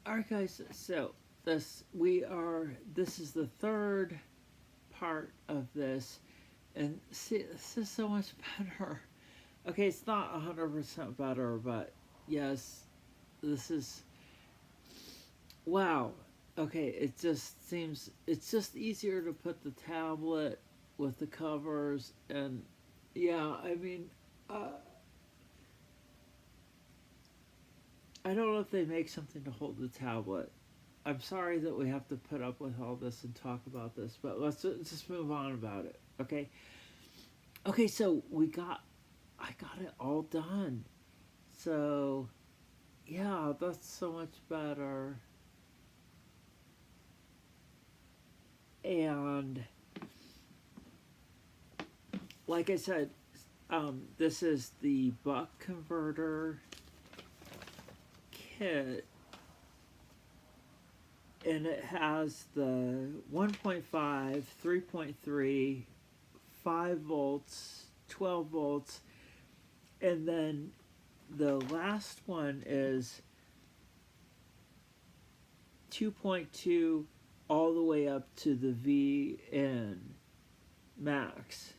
Alright guys, so this is the third part of this, and see, this is so much better. Okay, it's not 100% better, but yes, this is, wow. Okay, it just seems, it's just easier to put the tablet with the covers, and yeah, I mean, uh, I don't know if they make something to hold the tablet. I'm sorry that we have to put up with all this and talk about this, but let's just move on about it. Okay. Okay. So I got it all done. So yeah, that's so much better. And like I said, this is the buck converter kit, and it has the 1.5, 3.3, 5 volts, 12 volts, and then the last one is 2.2 all the way up to the VN max.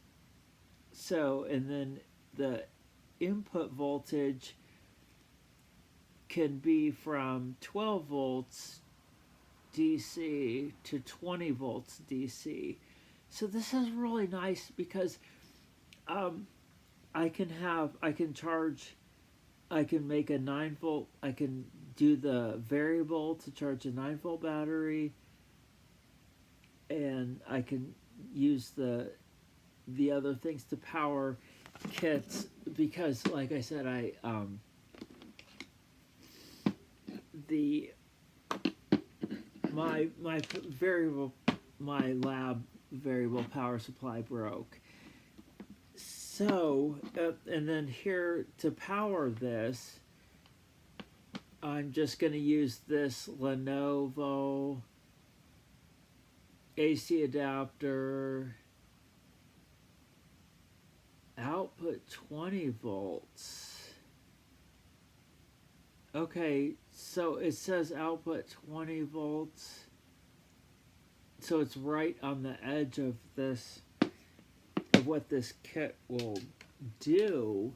So, and then the input voltage can be from 12 volts DC to 20 volts DC. So this is really nice because um, I can charge, I can make a 9 volt, I can do the variable to charge a 9 volt battery, and I can use the other things to power kits because like I said, the my variable, my lab variable power supply broke. So and then here to power this, I'm just going to use this Lenovo AC adapter, output 20 volts. Okay, so it says output 20 volts. So it's right on the edge of this, of what this kit will do.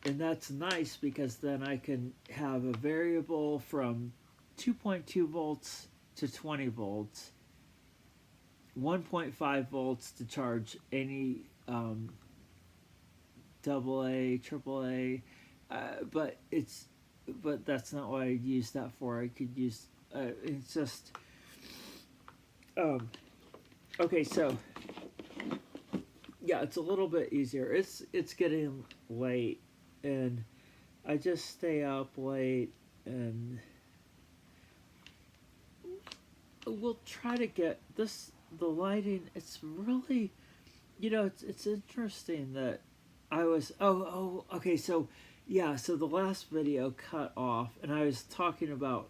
And that's nice because then I can have a variable from 2.2 volts to 20 volts, 1.5 volts to charge any AA, AAA, but that's not what I'd use that for. I could use it's just um, okay. So yeah, it's a little bit easier. It's getting late, and I just stay up late, and we'll try to get this. The lighting, it's really, it's interesting that I was, okay, so yeah, so the last video cut off, and I was talking about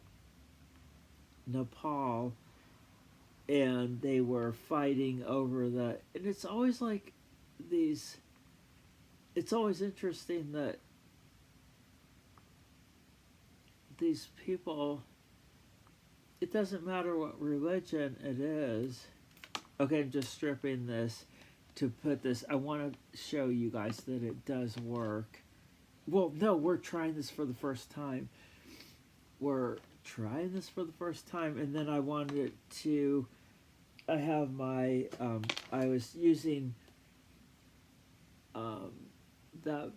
Nepal, and they were fighting over the, and it's always like these, it's always interesting that these people, it doesn't matter what religion it is. Okay, I'm just stripping this to put this. I want to show you guys that it does work. Well, no, we're trying this for the first time. We're trying this for the first time, and then I wanted to, I have my, I was using the,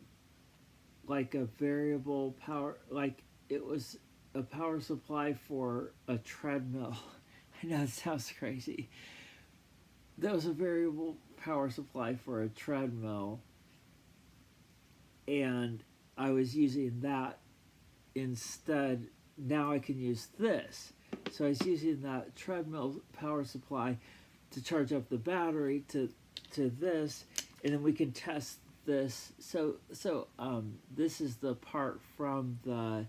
like a variable power, like it was a power supply for a treadmill. I know it sounds crazy. That was a variable power supply for a treadmill, and I was using that instead. Now I can use this. So I was using that treadmill power supply to charge up the battery to this, and then we can test this. So this is the part from the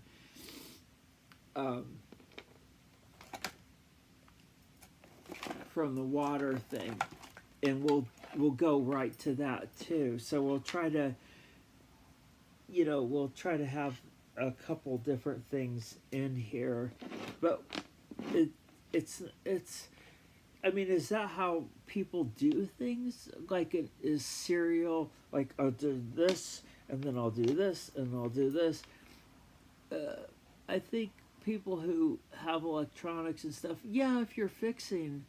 water thing, and we'll go right to that too. So we'll try to, we'll try to have a couple different things in here, but it it's I mean, is that how people do things? Like, it is serial, like, I'll do this, and then I'll do this, and I'll do this. I think people who have electronics and stuff, yeah, if you're fixing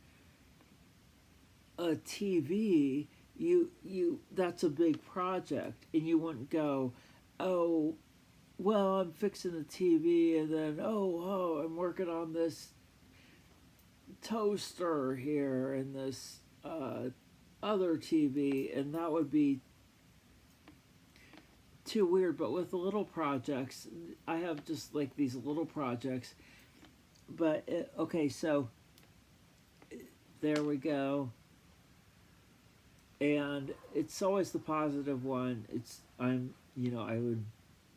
a TV, you that's a big project, and you wouldn't go, oh, well, I'm fixing the TV, and then I'm working on this toaster here and this other TV, and that would be too weird. But with the little projects, I have just like these little projects. But okay, so there we go, and it's always the positive one. I would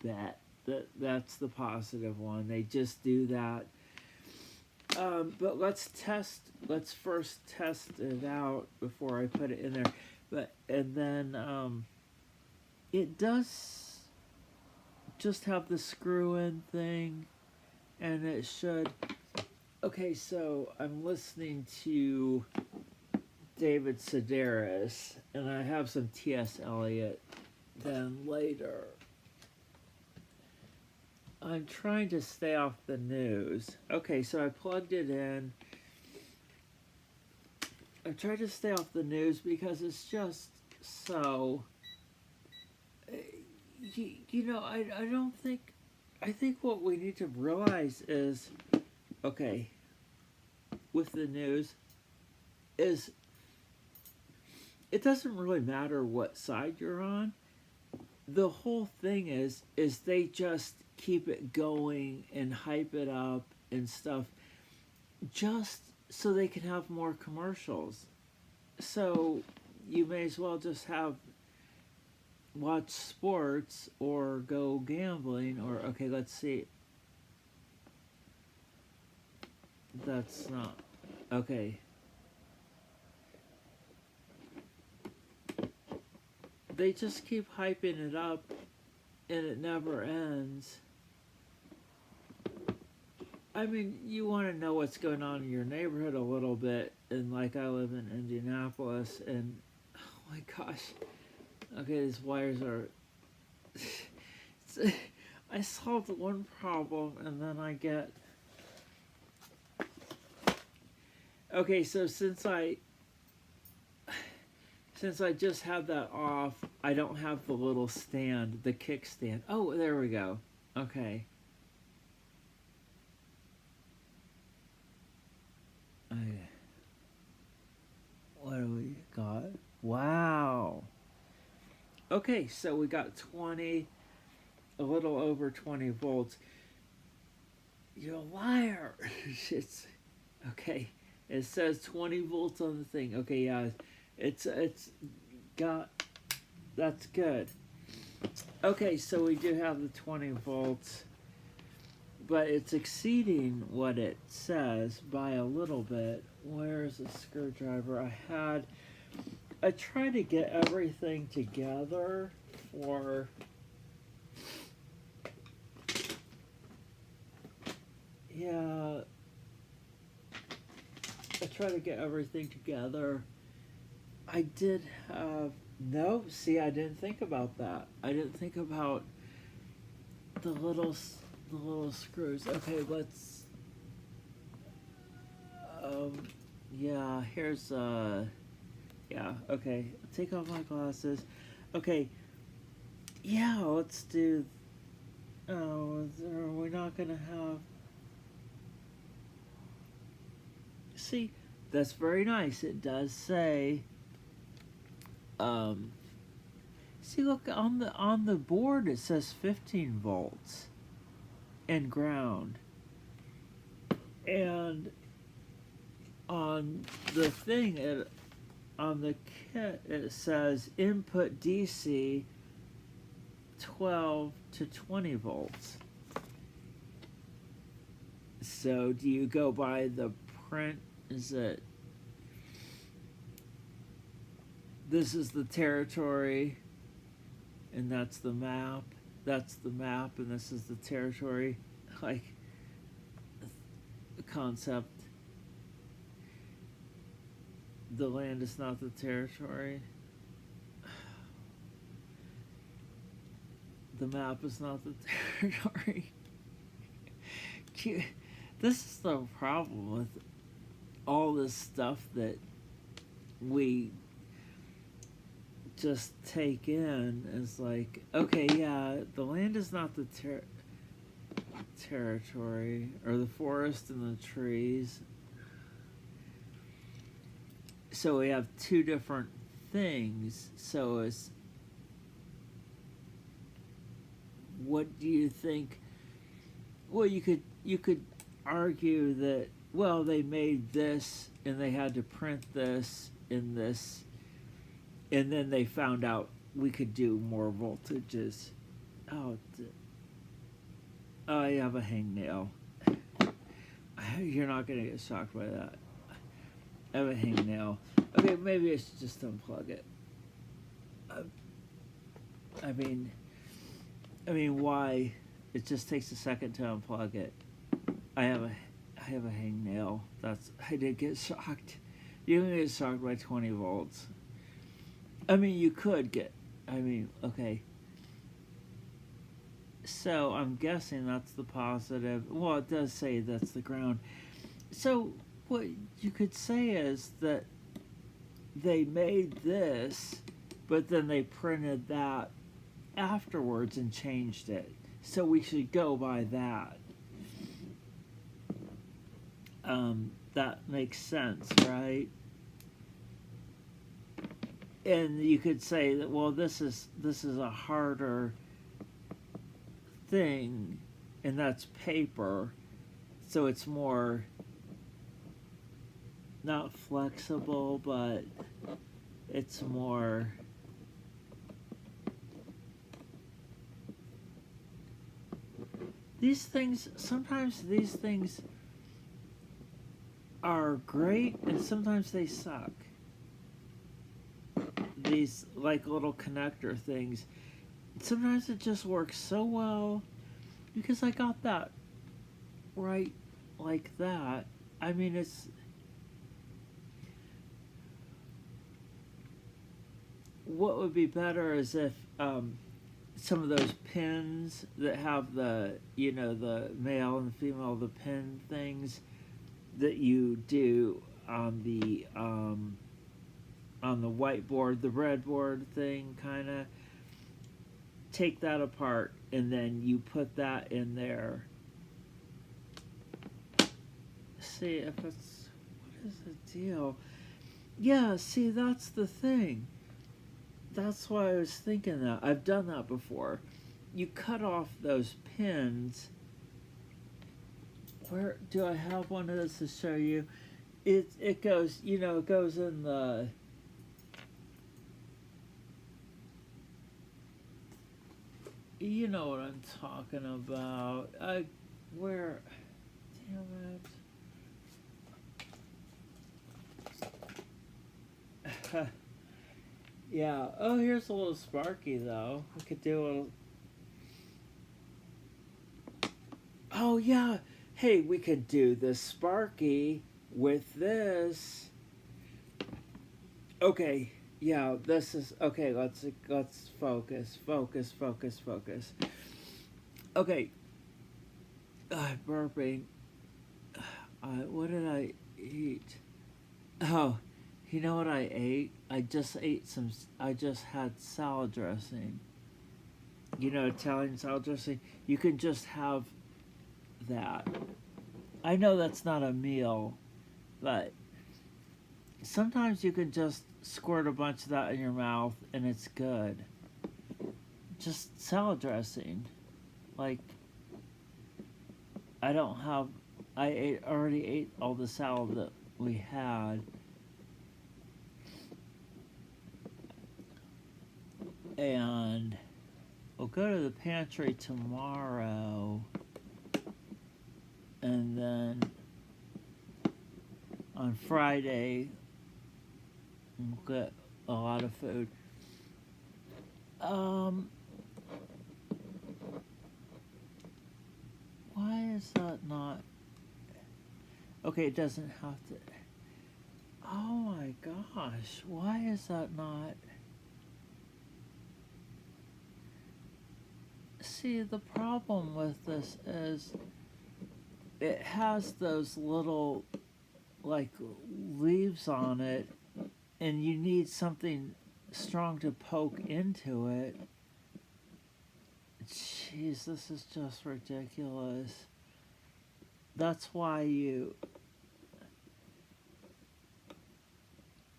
bet that that's the positive one. They just do that. But let's first test it out before I put it in there. And then it does just have the screw in thing, and it should. Okay, so I'm listening to David Sedaris, and I have some T.S. Eliot then later. I'm trying to stay off the news. Okay, so I plugged it in. I tried to stay off the news because it's just so. I don't think. I think what we need to realize is, okay, with the news, is it doesn't really matter what side you're on. The whole thing is they just keep it going and hype it up and stuff just so they can have more commercials. So you may as well just watch sports or go gambling, or okay, let's see. That's not okay. They just keep hyping it up and it never ends. I mean, you want to know what's going on in your neighborhood a little bit, and like I live in Indianapolis, and oh my gosh, okay, these wires are. I solved one problem, and then I get. Okay, so since I just have that off, I don't have the little stand, the kickstand. Oh, there we go. Okay. What do we got? Wow. Okay, so we got 20, a little over 20 volts. You're a liar. It's okay. It says 20 volts on the thing. Okay, yeah, it's got. That's good. Okay, so we do have the 20 volts, but it's exceeding what it says by a little bit. Where's the screwdriver? I tried to get everything together for. Yeah, I try to get everything together. I did have no. See, I didn't think about that. I didn't think about the little screws. Okay, let's. Yeah. Here's Yeah. Okay. Take off my glasses. Okay. Yeah. Let's do. Oh, we're not gonna have. See, that's very nice. It does say. See, look on the board. It says 15 volts, and ground. And on the thing, on the kit, it says input DC 12 to 20 volts. So, do you go by the print? Is it? This is the territory, and that's the map. that's the map and this is the territory, like the concept. The land is not the territory. The map is not the territory. This is the problem with all this stuff that we just take in. Is like, okay, yeah, the land is not the territory, or the forest and the trees. So we have two different things. So it's, what do you think? Well, you could argue that, well, they made this and they had to print this in this, and then they found out we could do more voltages. Oh, I have a hangnail. You're not gonna get shocked by that. I have a hangnail. Okay, maybe I should just unplug it. I mean, why? It just takes a second to unplug it. I have a hangnail. I did get shocked. You don't get shocked by 20 volts. I mean, you could get. Okay. So I'm guessing that's the positive. Well, it does say that's the ground. So what you could say is that they made this, but then they printed that afterwards and changed it. So we should go by that. That makes sense, right? And you could say that, well, this is a harder thing, and that's paper, so it's more not flexible, but it's more sometimes these things are great and sometimes they suck. These like little connector things, sometimes it just works so well because I got that right like that. I mean, it's what would be better is if some of those pins that have the the male and the female, the pin things that you do on the whiteboard, the breadboard thing, kind of take that apart and then you put that in there. See if it's, what is the deal? Yeah, see, that's the thing. That's why I was thinking that. I've done that before. You cut off those pins. Where do I have one of those to show you? It goes, it goes in the, you know what I'm talking about. Where, damn it. Yeah. Oh, here's a little Sparky, though. We could do a little... Oh, yeah. Hey, we could do the Sparky with this. Okay. Yeah, this is... Okay, let's focus. Okay. Burping. What did I eat? Oh, you know what I ate? I just had salad dressing. Italian salad dressing. You can just have that. I know that's not a meal, but sometimes you can just squirt a bunch of that in your mouth and it's good. Just salad dressing. Like, I already ate all the salad that we had. And we'll go to the pantry tomorrow, and then on Friday we'll get a lot of food. is that not? Okay, it doesn't have to. Oh my gosh, why is that not? See, the problem with this is it has those little, like, leaves on it, and you need something strong to poke into it. Jeez, this is just ridiculous. That's why you.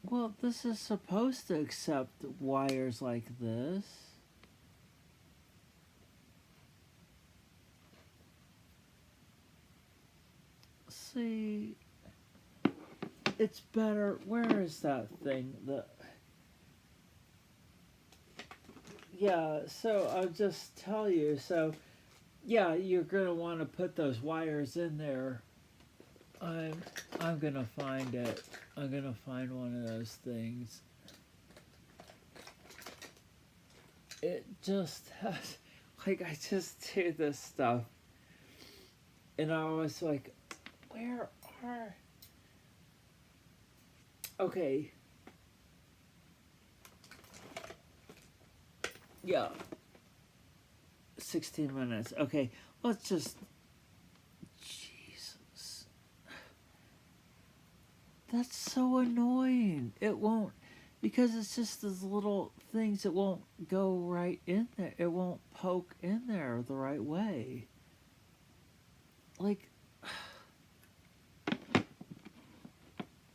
Well, this is supposed to accept wires like this. See, it's better. Where is that thing? Yeah, so I'll just tell you. So, yeah, you're gonna want to put those wires in there. I'm I'm gonna find it. I'm gonna find one of those things. It just has, like, I just do this stuff, and I was like, where are? Okay. Yeah. 16 minutes. Okay, let's just. Jesus. That's so annoying. It won't. Because it's just those little things that won't go right in there. It won't poke in there the right way. Like.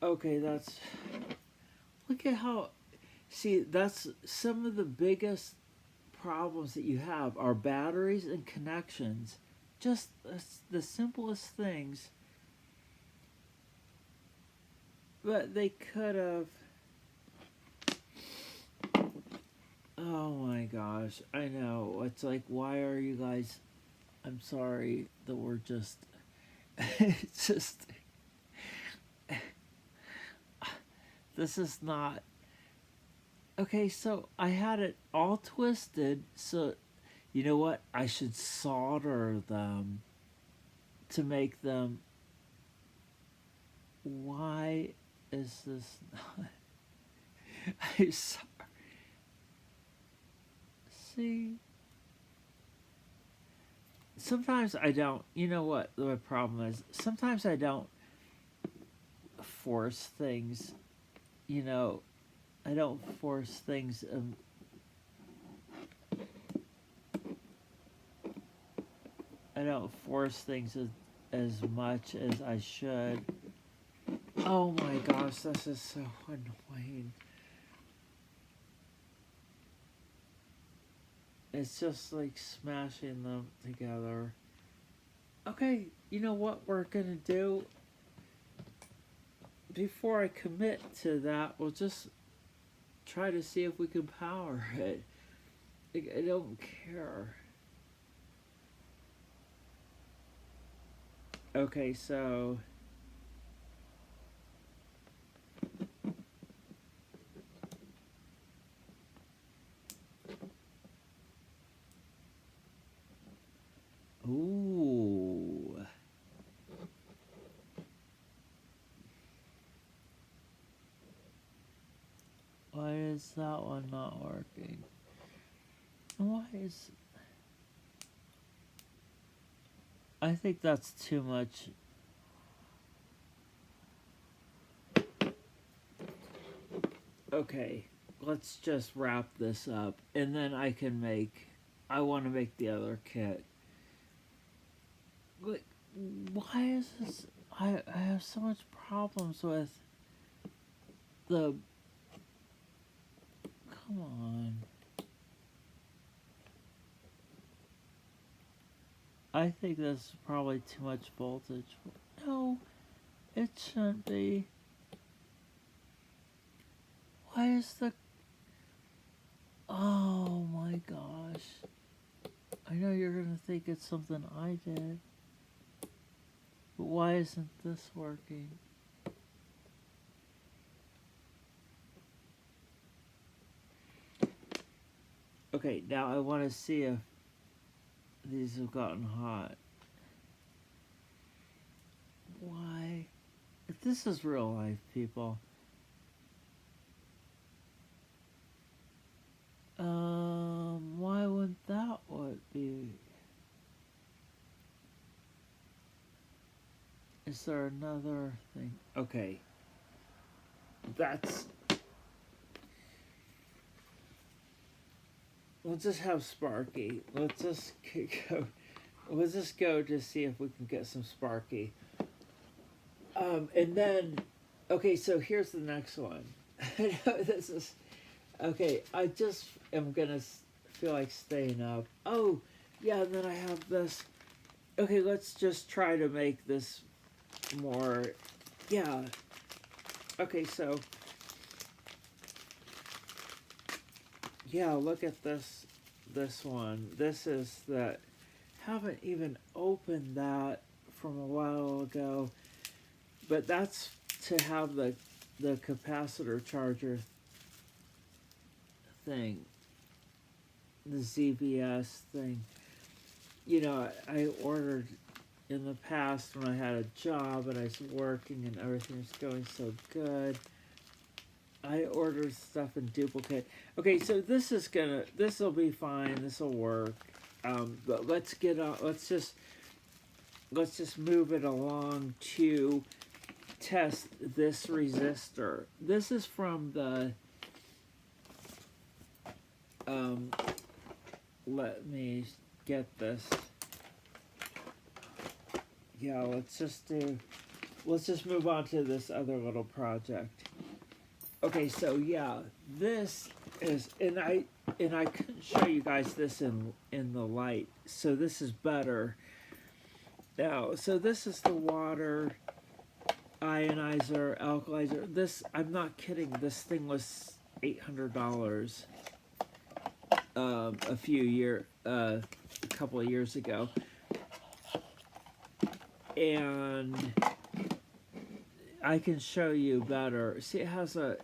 Okay, that's. Look at how. See, that's some of the biggest problems that you have are batteries and connections. Just the simplest things. But they could have. Oh my gosh, I know. It's like, why are you guys. I'm sorry that we're just. It's just. This is not. Okay, so I had it all twisted, so you know what? I should solder them to make them. Why is this not? I'm sorry. See? Sometimes I don't. You know what my problem is? Sometimes I don't force things. You know, I don't force things. I don't force things as much as I should. Oh my gosh, this is so annoying. It's just like smashing them together. Okay, you know what we're gonna do? Before I commit to that, we'll just try to see if we can power it. I don't care. Okay, so. Ooh. Why is that one not working? Why is. I think that's too much. Okay, let's just wrap this up, and then I can make. I want to make the other kit. Why is this? I have so much problems with the. Come on. I think that's probably too much voltage. No, it shouldn't be. Why is the. Oh my gosh. I know you're gonna think it's something I did. But why isn't this working? Okay, now I want to see if these have gotten hot. This is real life, people. Why wouldn't that would be? Is there another thing? Okay. That's. We'll just have Sparky. Let's just go. Let's just go to see if we can get some Sparky. And then, okay, so here's the next one. I know this is. Okay, I just am gonna feel like staying up. Oh, yeah, and then I have this. Okay, let's just try to make this more. Yeah. Okay, so. Yeah, look at this one. This is the. Haven't even opened that from a while ago, but that's to have the capacitor charger thing, the ZVS thing. You know, I ordered in the past when I had a job and I was working and everything was going so good. I ordered stuff in duplicate. Okay, so this will be fine. This will work. But let's get on. Let's just move it along to test this resistor. This is from the. Let me get this. Yeah, let's just move on to this other little project. Okay, so yeah, this is, and I couldn't show you guys this in the light, so this is better. Now, so this is the water ionizer, alkalizer. This, I'm not kidding, this thing was $800 a couple of years ago. And I can show you better. See, it has a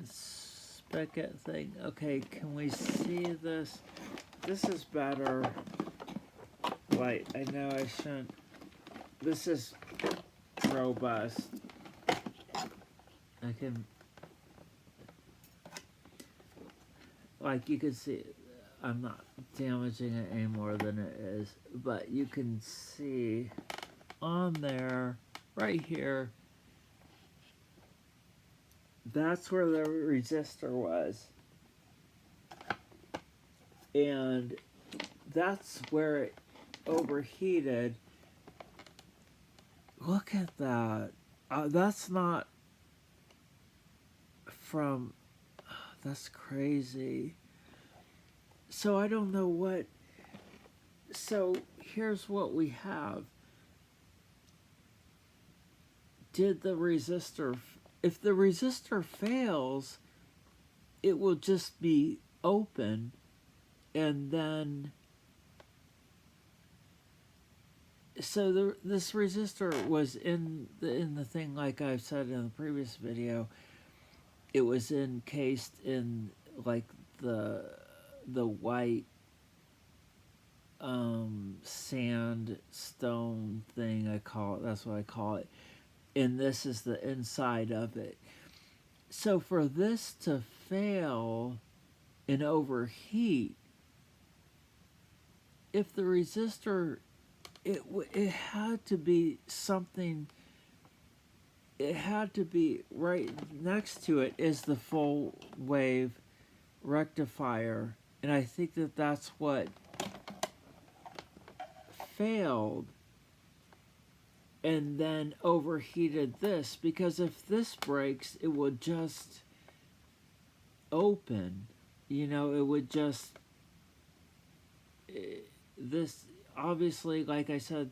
spigot thing. Okay, can we see this? This is better. Light. I know I shouldn't. This is robust. I can, like, you can see, I'm not damaging it any more than it is, but you can see on there, right here, that's where the resistor was. And that's where it overheated. Look at that. That's not from, that's crazy. So I don't know what, so here's what we have. Did the resistor, if the resistor fails, it will just be open, and then, so this resistor was in the thing, like I've said in the previous video. It was encased in like the white sandstone thing, I call it. That's what I call it. And this is the inside of it. So for this to fail and overheat, if the resistor, it had to be something, it had to be right next to it is the full wave rectifier. And I think that that's what failed and then overheated this, because if this breaks, it would just open, you know, it would just, this, obviously, like I said,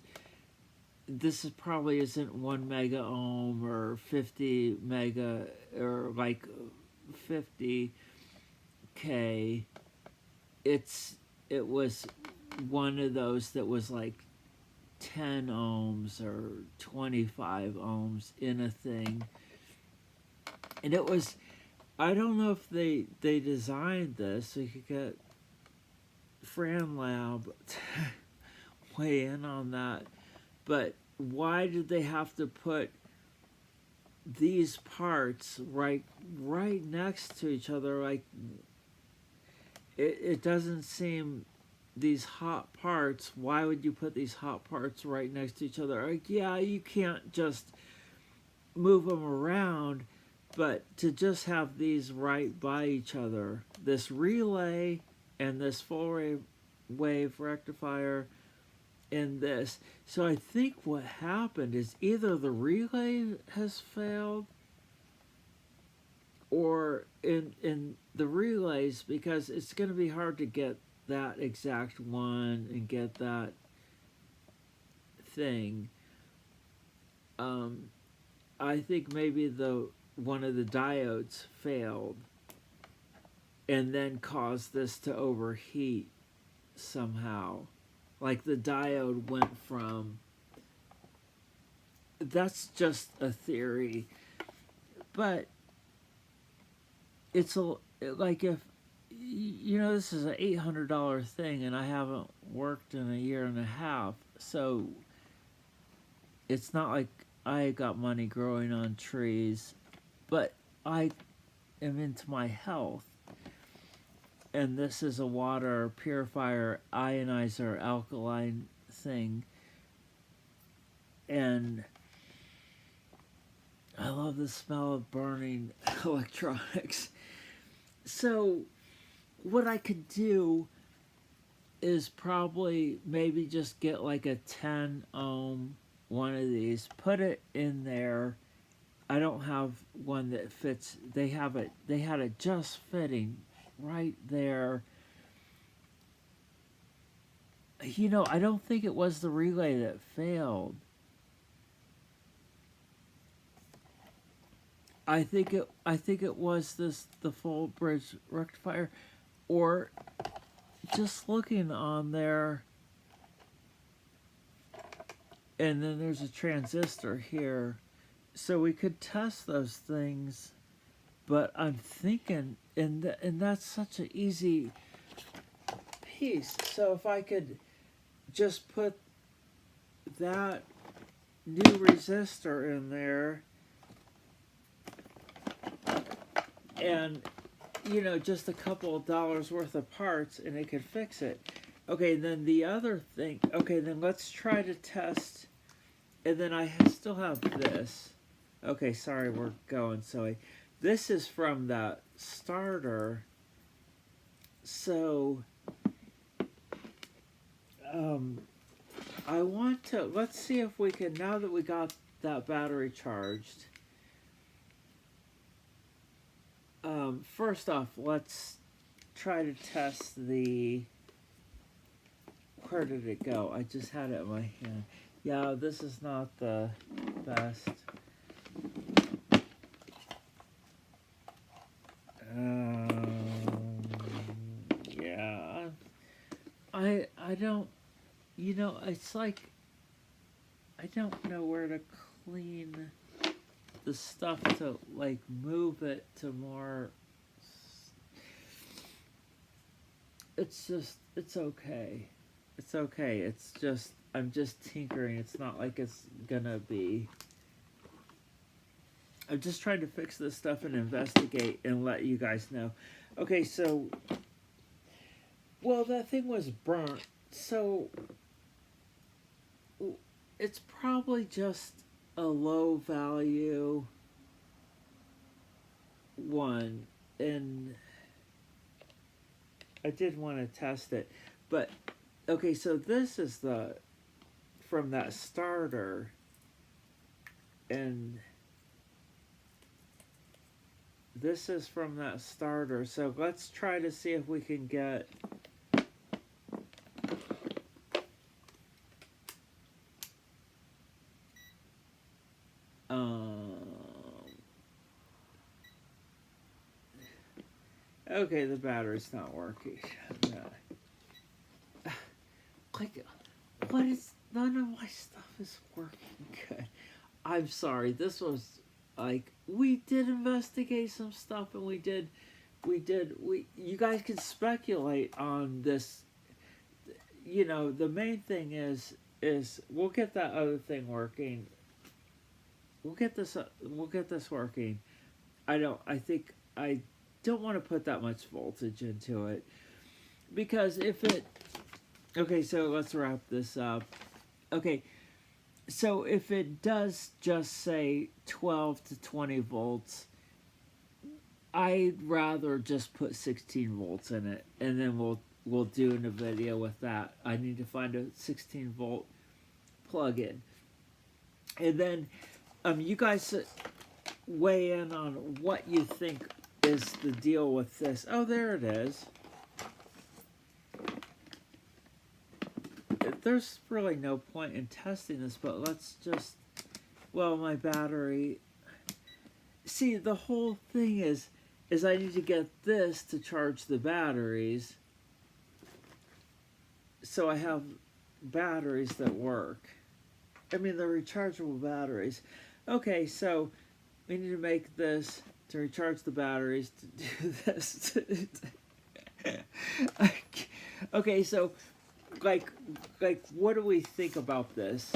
this is probably isn't 1 mega ohm or 50 mega or like 50K. It was one of those that was like 10 ohms or 25 ohms in a thing. And it was, I don't know if they designed this, so you could get Fran Lab to weigh in on that. But why did they have to put these parts right next to each other? Like, it doesn't seem, these hot parts, why would you put these hot parts right next to each other? Like, yeah, you can't just move them around, but to just have these right by each other, this relay and this full wave rectifier in this. So I think what happened is either the relay has failed, or in the relays, because it's going to be hard to get that exact one and get that thing. I think maybe the one of the diodes failed and then caused this to overheat somehow. Like the diode went from, that's just a theory, but it's like, if this is an $800 thing and I haven't worked in a year and a half, so it's not like I got money growing on trees, but I am into my health, and this is a water purifier, ionizer, alkaline thing, and I love the smell of burning electronics. So what I could do is probably maybe just get like a 10 ohm one of these, put it in there. I don't have one that fits. They had it just fitting right there. I don't think it was the relay that failed. I think it was the full bridge rectifier, or just looking on there, and then there's a transistor here, so we could test those things. But I'm thinking, and that's such an easy piece. So if I could just put that new resistor in there, and just a couple of dollars worth of parts, and it could fix it. Okay, then the other thing, okay, then let's try to test, and then I still have this. Okay, sorry, we're going, so this is from that starter. So I want to, let's see if we can, now that we got that battery charged, first off, let's try to test the, where did it go? I just had it in my hand. Yeah, this is not the best. Yeah, I don't, it's like, I don't know where to clean the stuff to like move it to more. It's okay. It's okay. It's just, I'm just tinkering. It's not like it's gonna be. I'm just trying to fix this stuff and investigate and let you guys know. Okay, so, well, that thing was burnt, so it's probably just a low value one, and I did want to test it, but okay, so this is from that starter, and this is from that starter, so let's try to see if we can get okay, the battery's not working. Like, what is, none of my stuff is working good. I'm sorry, this was, like, we did investigate some stuff, and you guys can speculate on this. The main thing is, is we'll get that other thing working. We'll get this working. I think I don't want to put that much voltage into it, because if it, okay, so let's wrap this up. Okay, so if it does just say 12 to 20 volts, I'd rather just put 16 volts in it, and then we'll do in a video with that. I need to find a 16-volt plug-in, and then you guys weigh in on what you think is the deal with this. Oh, there it is. There's really no point in testing this, but let's just, well, my battery, see, the whole thing is I need to get this to charge the batteries, so I have batteries that work. I mean, the rechargeable batteries. Okay, so we need to make this to recharge the batteries to do this. Okay, so like what do we think about this?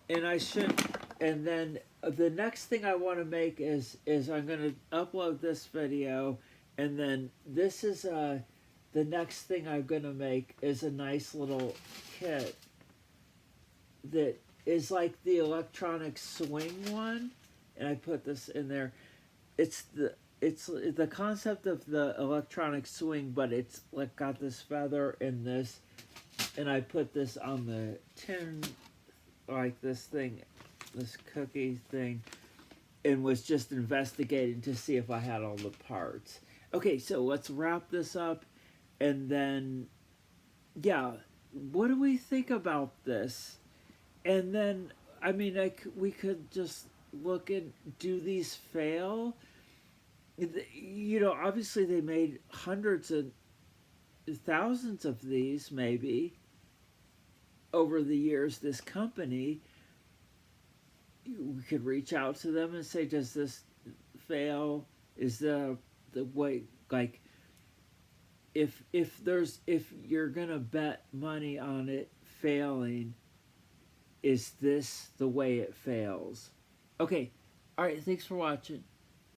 And I should, and then the next thing I want to make is I'm going to upload this video, and then this is the next thing I'm going to make is a nice little kit that is like the electronic swing one, and I put this in there. It's the concept of the electronic swing, but it's like got this feather and this, and I put this on the tin, like this thing, this cookie thing, and was just investigating to see if I had all the parts. Okay, so let's wrap this up, and then, yeah, what do we think about this? And then, I mean, we could just look and do these fail? You know, obviously they made hundreds and thousands of these, maybe, over the years, this company. We could reach out to them and say, does this fail? Is the way, like, if you're gonna bet money on it failing, is this the way it fails? Okay, all right, thanks for watching.